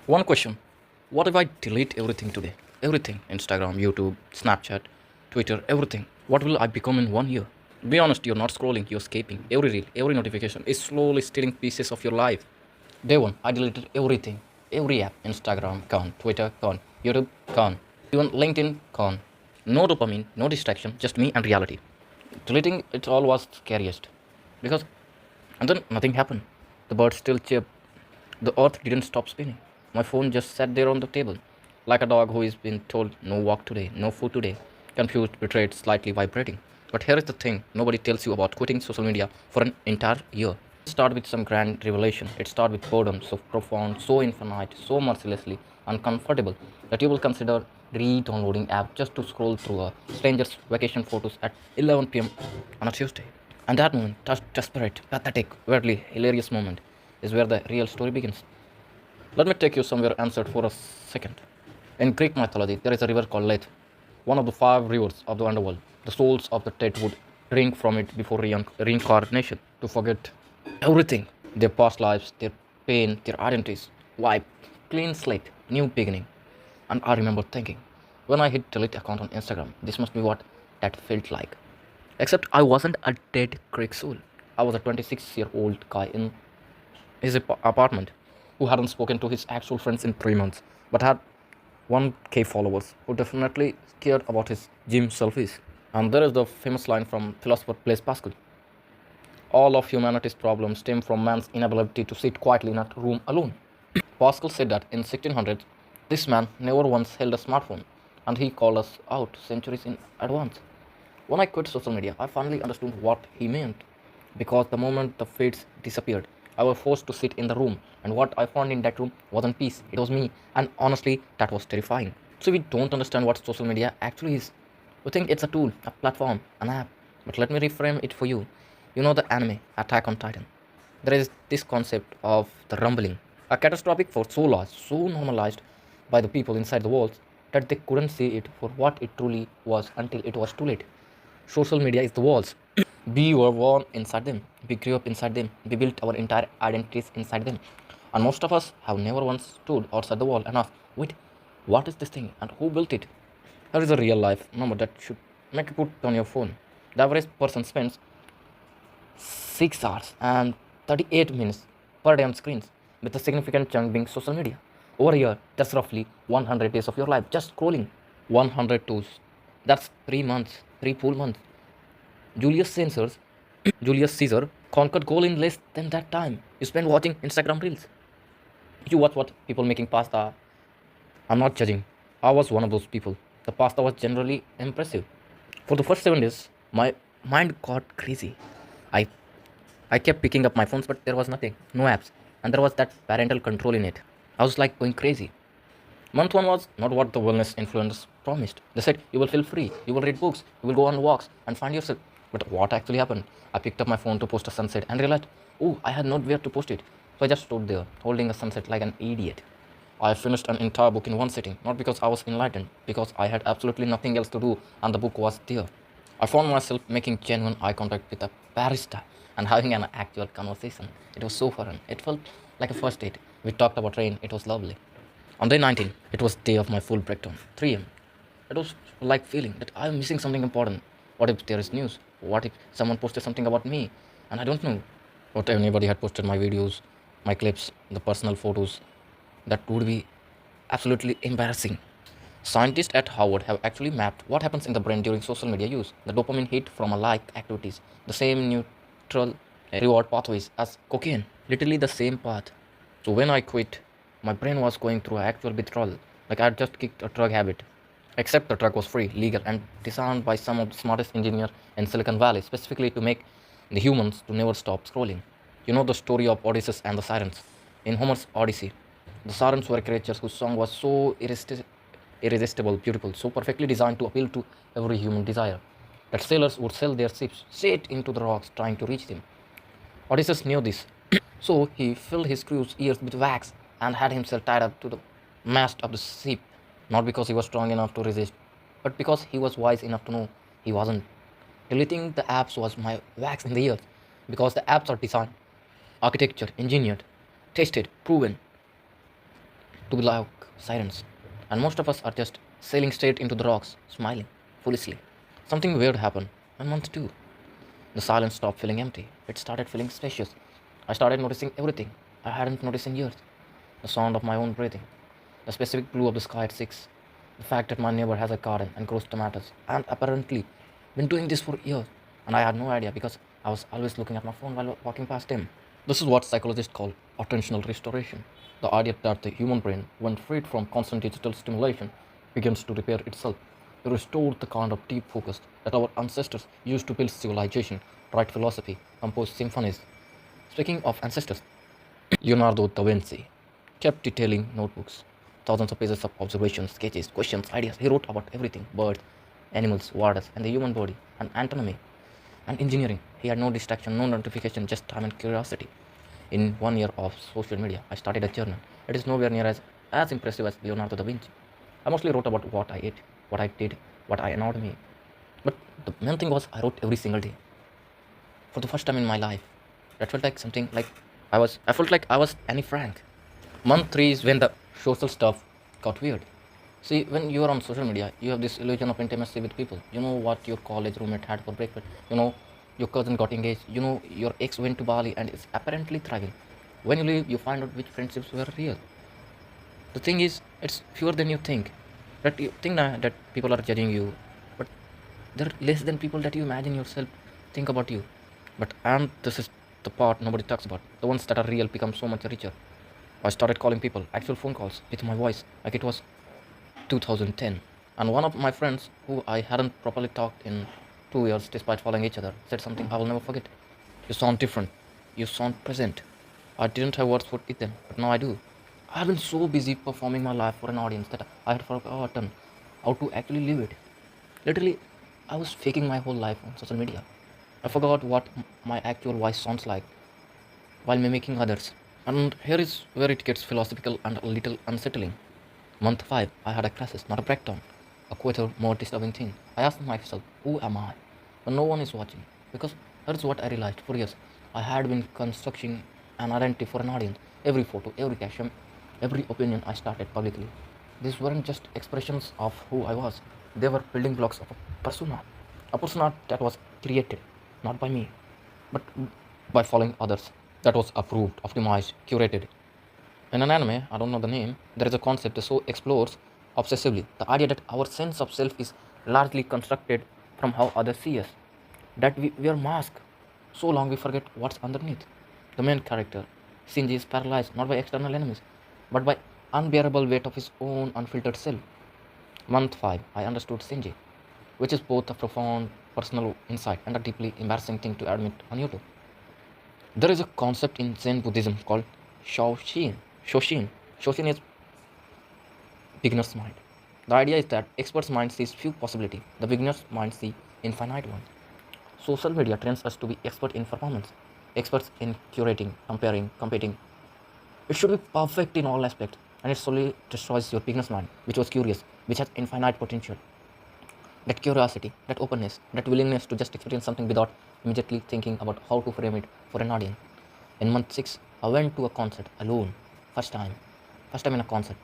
One question: what if I delete everything today? Everything: Instagram, YouTube, Snapchat, Twitter, everything. What will I become in 1 year? Be honest, you're not scrolling, you're escaping. Every reel, every notification is slowly stealing pieces of your life. Day one, I deleted everything. Every app: Instagram, gone. Twitter, gone. YouTube, gone. Even LinkedIn, gone. No dopamine, no distraction, just me and reality. Deleting it all was scariest. Because, and then nothing happened. The birds still chirp. The earth didn't stop spinning. My phone just sat there on the table, like a dog who is been told no walk today, no food today, confused, betrayed, slightly vibrating. But here is the thing: nobody tells you about quitting social media for an entire year. It starts with some grand revelation. It starts with boredom so profound, so infinite, so mercilessly uncomfortable that you will consider re-downloading app just to scroll through a stranger's vacation photos at 11 p.m. on a Tuesday. And that moment, desperate, pathetic, weirdly hilarious moment, is where the real story begins. Let me take you somewhere answered for a second. In Greek mythology, there is a river called Lethe, one of the five rivers of the underworld. The souls of the dead would drink from it before reincarnation to forget everything: their past lives, their pain, their identities. Wipe, clean slate, new beginning. And I remember thinking, when I hit delete account on Instagram, this must be what that felt like. Except I wasn't a dead Greek soul. I was a 26-year-old guy in his apartment who hadn't spoken to his actual friends in 3 months, but had 1K followers, who definitely cared about his gym selfies. And there is the famous line from philosopher Blaise Pascal: all of humanity's problems stem from man's inability to sit quietly in a room alone. Pascal said that in 1600s, this man never once held a smartphone, and he called us out centuries in advance. When I quit social media, I finally understood what he meant. Because the moment the feeds disappeared, I was forced to sit in the room, and what I found in that room wasn't peace, it was me, and honestly, that was terrifying. So, we don't understand what social media actually is. We think it's a tool, a platform, an app. But let me reframe it for you. You know the anime, Attack on Titan. There is this concept of the rumbling, a catastrophic for so large, so normalized by the people inside the walls that they couldn't see it for what it truly was until it was too late. Social media is the walls. We were born inside them. We grew up inside them. We built our entire identities inside them. And most of us have never once stood outside the wall and asked, wait, what is this thing and who built it? That is a real life number that should make you put on your phone. The average person spends 6 hours and 38 minutes per day on screens, with a significant chunk being social media. Over a year, that's roughly 100 days of your life just scrolling. 100 tools. That's 3 months, 3 full months. Julius Caesar, Julius Caesar conquered goal in less than that time. You spend watching Instagram reels. You watch what people making pasta. I'm not judging. I was one of those people. The pasta was generally impressive. For the first 7 days, my mind got crazy. I I kept picking up my phones, but there was nothing, no apps, and there was that parental control in it. I was like going crazy. Month one was not what the wellness influencers promised. They said you will feel free, you will read books, you will go on walks and find yourself. But what actually happened? I picked up my phone to post a sunset and realized, oh, I had nowhere to post it. So I just stood there, holding a sunset like an idiot. I finished an entire book in one sitting, not because I was enlightened, because I had absolutely nothing else to do and the book was there. I found myself making genuine eye contact with a barista and having an actual conversation. It was so fun. It felt like a first date. We talked about rain. It was lovely. On day 19, it was day of my full breakdown, 3 a.m. It was like feeling that I'm missing something important. What if there is news? What if someone posted something about me? And I don't know what anybody had posted my videos, my clips, the personal photos. That would be absolutely embarrassing. Scientists at Harvard have actually mapped what happens in the brain during social media use. The dopamine hit from a like activities, the same neutral reward pathways as cocaine, literally the same path. So when I quit, my brain was going through actual withdrawal, like I had just kicked a drug habit. Except the drug was free, legal, and designed by some of the smartest engineers in Silicon Valley, specifically to make the humans to never stop scrolling. You know the story of Odysseus and the Sirens. In Homer's Odyssey, the Sirens were creatures whose song was so irresistible, beautiful, so perfectly designed to appeal to every human desire that sailors would sail their ships straight into the rocks trying to reach them. Odysseus knew this, so he filled his crew's ears with wax and had himself tied up to the mast of the ship, not because he was strong enough to resist, but because he was wise enough to know he wasn't. Deleting the apps was my wax in the ears, because the apps are designed, architecture, engineered, tested, proven to be like sirens. And most of us are just sailing straight into the rocks, smiling foolishly. Something weird happened on month 2. The silence stopped feeling empty. It started feeling spacious. I started noticing everything I hadn't noticed in years. The sound of my own breathing, the specific blue of the sky at 6, the fact that my neighbor has a garden and grows tomatoes, and apparently been doing this for years. And I had no idea because I was always looking at my phone while walking past him. This is what psychologists call attentional restoration. The idea that the human brain, when freed from constant digital stimulation, begins to repair itself. To restore the kind of deep focus that our ancestors used to build civilization, write philosophy, compose symphonies. Speaking of ancestors, Leonardo da Vinci kept detailing notebooks, thousands of pages of observations, sketches, questions, ideas. He wrote about everything: birds, animals, waters, and the human body, and anatomy, and engineering. He had no distraction, no notification, just time and curiosity. In 1 year of social media, I started a journal. It is nowhere near as impressive as Leonardo da Vinci. I mostly wrote about what I ate, what I did, what I annoyed me. But the main thing was I wrote every single day. For the first time in my life. That felt like something like I felt like I was Annie Frank. Month 3 is when the social stuff got weird. See, when you are on social media, you have this illusion of intimacy with people. You know what your college roommate had for breakfast. You know your cousin got engaged. You know your ex went to Bali and is apparently thriving. When you leave, you find out which friendships were real. The thing is, it's fewer than you think. That you think that people are judging you, but they're less than people that you imagine yourself think about you. But and this is the part nobody talks about. The ones that are real become so much richer. I started calling people, actual phone calls, with my voice, like it was 2010. And one of my friends, who I hadn't properly talked in 2 years despite following each other, said something I will never forget. You sound different. You sound present. I didn't have words for it then, but now I do. I have been so busy performing my life for an audience that I had forgotten how to actually live it. Literally, I was faking my whole life on social media. I forgot what my actual voice sounds like while mimicking others. And here is where it gets philosophical and a little unsettling. Month 5, I had a crisis, not a breakdown. A quieter, more disturbing thing. I asked myself, who am I? When no one is watching. Because here's what I realized: for years, I had been constructing an identity for an audience. Every photo, every caption, every opinion I started publicly. These weren't just expressions of who I was, they were building blocks of a persona. A persona that was created, not by me, but by following others. That was approved, optimized, curated. In an anime, I don't know the name, there is a concept the show explores obsessively the idea that our sense of self is largely constructed from how others see us. That we wear masks so long we forget what's underneath. The main character, Shinji, is paralyzed not by external enemies, but by unbearable weight of his own unfiltered self. Month 5, I understood Shinji, which is both a profound personal insight and a deeply embarrassing thing to admit on YouTube. There is a concept in Zen Buddhism called Shoshin. Shoshin. Shoshin is beginner's mind. The idea is that expert's mind sees few possibilities, the beginner's mind sees infinite ones. Social media trains us to be expert in performance, experts in curating, comparing, competing. It should be perfect in all aspects, and it slowly destroys your beginner's mind, which was curious, which has infinite potential. That curiosity, that openness, that willingness to just experience something without immediately thinking about how to frame it for an audience. In month 6, I went to a concert alone. First time. First time in a concert.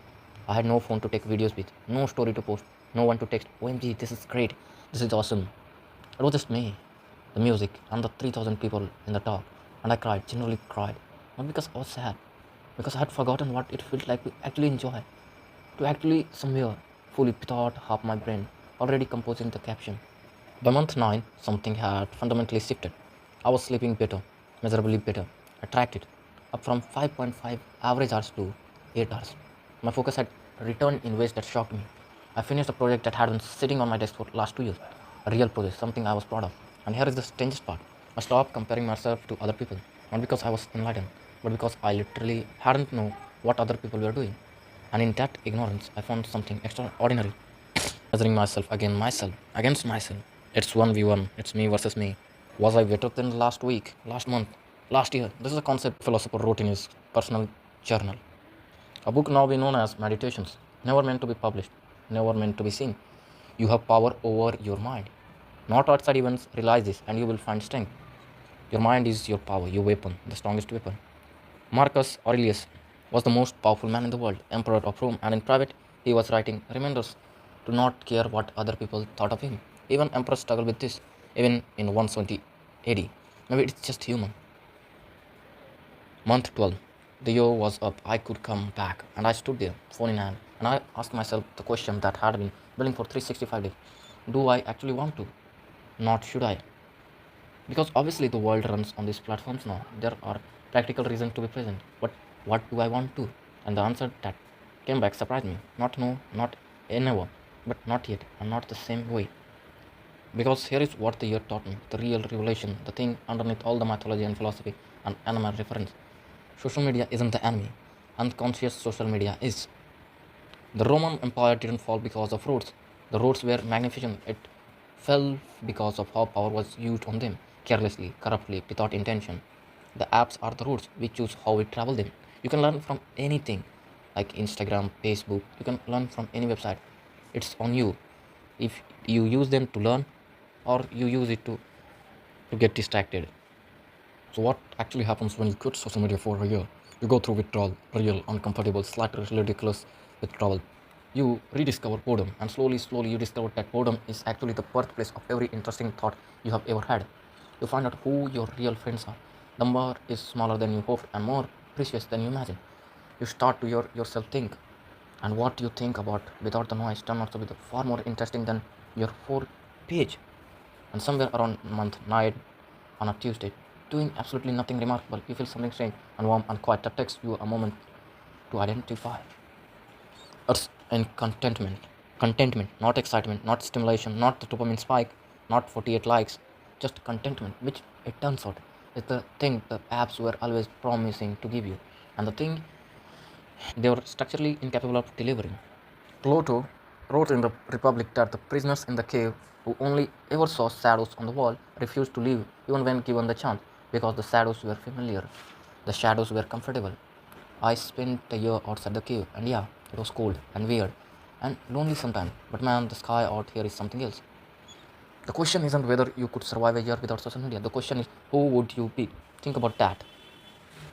I had no phone to take videos with, no story to post, no one to text, OMG, this is great, this is awesome. It was just me, the music, and the 3,000 people in the dark. And I cried, genuinely cried. Not because I was sad, because I had forgotten what it felt like to actually enjoy, to actually somewhere fully without half my brain already composing the caption. By month 9, something had fundamentally shifted. I was sleeping better, measurably better. I tracked it, up from 5.5 average hours to 8 hours. My focus had returned in ways that shocked me. I finished a project that had been sitting on my desk for last 2 years. A real project, something I was proud of. And here is the strangest part. I stopped comparing myself to other people, not because I was enlightened, but because I literally hadn't known what other people were doing. And in that ignorance, I found something extraordinary. Measuring against myself. It's 1v1, it's me versus me. Was I better than last week, last month, last year? This is a concept a philosopher wrote in his personal journal. A book now be known as Meditations, never meant to be published, never meant to be seen. You have power over your mind. Not outside events, realize this and you will find strength. Your mind is your power, your weapon, the strongest weapon. Marcus Aurelius, was the most powerful man in the world, emperor of Rome, and in private he was writing reminders to not care what other people thought of him. Even emperors struggle with this, even in 170 AD. Maybe it's just human. Month 12. The year was up. I could come back, and I stood there, phone in hand, and I asked myself the question that had been building for 365 days. Do I actually want to? Not should I? Because obviously the world runs on these platforms now. There are practical reasons to be present. But what do I want to? And the answer that came back surprised me. Not no, not never, but not yet, and not the same way. Because here is what the year taught me, the real revelation, the thing underneath all the mythology and philosophy and anime reference. Social media isn't the enemy. Unconscious social media is. The Roman Empire didn't fall because of roads. The roads were magnificent. It fell because of how power was used on them, carelessly, corruptly, without intention. The apps are the roads. We choose how we travel them. You can learn from anything, like Instagram, Facebook. You can learn from any website. It's on you. If you use them to learn, or you use it to get distracted. So what actually happens when you quit social media for a year? You go through withdrawal, real, uncomfortable, slightly ridiculous withdrawal. You rediscover boredom, and slowly, you discover that boredom is actually the birthplace of every interesting thought you have ever had. You find out who your real friends are. The number is smaller than you hoped and more precious than you imagined. You start to yourself think, and what you think about without the noise turns out to be far more interesting than your 4 page. And somewhere around month 9 on a Tuesday, doing absolutely nothing remarkable, you feel something strange and warm and quiet that takes you a moment to identify. It's in contentment. Contentment, not excitement, not stimulation, not the dopamine spike, not 48 likes, just contentment, which it turns out is the thing the apps were always promising to give you, and the thing they were structurally incapable of delivering. Plato wrote in the Republic that the prisoners in the cave who only ever saw shadows on the wall refused to leave even when given the chance because the shadows were familiar. The shadows were comfortable. I spent a year outside the cave, and yeah, it was cold and weird and lonely sometimes. But man, the sky out here is something else. The question isn't whether you could survive a year without social media. The question is who would you be? Think about that.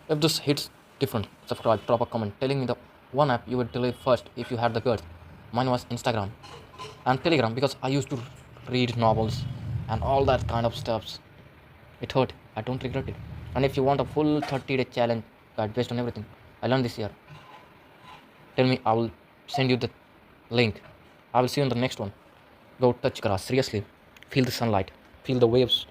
If this hits different, subscribe, drop a comment telling me the one app you would delete first if you had the guts. Mine was Instagram and Telegram because I used to read novels and all that kind of stuff. It hurt. I don't regret it. And if you want a full 30-day challenge guide based on everything I learned this year, tell me. I will send you the link. I will see you in the next one. Go touch grass. Seriously. Feel the sunlight. Feel the waves